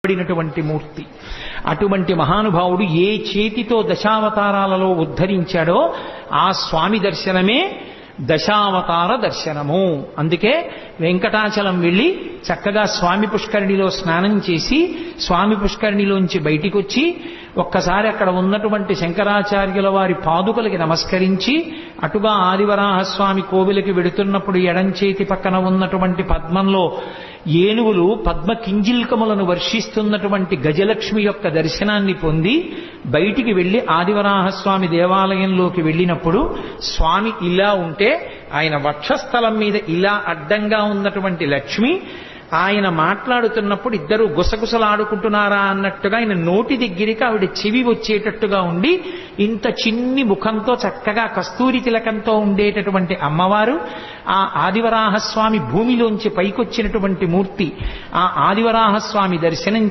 పడినటువంటి మూర్తి. అటువంటి మహానుభావుడు ఏ చేతితో దశావతారాలలో ఉద్ధరించాడో ఆ స్వామి దర్శనమే దశావతార దర్శనము. అందుకే వెంకటాచలం వెళ్ళి చక్కగా స్వామి పుష్కరిణిలో స్నానం చేసి స్వామి పుష్కరిణిలోంచి బయటికి వచ్చి ఒక్కసారి అక్కడ ఉన్నటువంటి శంకరాచార్యుల వారి పాదుకలకి నమస్కరించి అటుగా ఆదివరాహస్వామి కోవిలకి వెడుతున్నప్పుడు ఎడంచేతి పక్కన ఉన్నటువంటి పద్మంలో ఏనుగులు పద్మ కింజిల్కములను వర్షిస్తున్నటువంటి గజలక్ష్మి యొక్క దర్శనాన్ని పొంది బయటికి వెళ్లి ఆదివరాహస్వామి దేవాలయంలోకి వెళ్ళినప్పుడు స్వామి ఇలా ఉంటే ఆయన వక్షస్థలం మీద ఇలా అడ్డంగా ఉన్నటువంటి లక్ష్మి ఆయన మాట్లాడుతున్నప్పుడు ఇద్దరు గుసగుసలాడుకుంటున్నారా అన్నట్టుగా ఆయన నోటి దగ్గరికి ఆవిడ చెవి వచ్చేటట్టుగా ఉండి ఇంత చిన్ని ముఖంతో చక్కగా కస్తూరి తిలకంతో ఉండేటటువంటి అమ్మవారు ఆ ఆదివరాహస్వామి భూమిలోంచి పైకొచ్చినటువంటి మూర్తి. ఆ ఆదివరాహస్వామి దర్శనం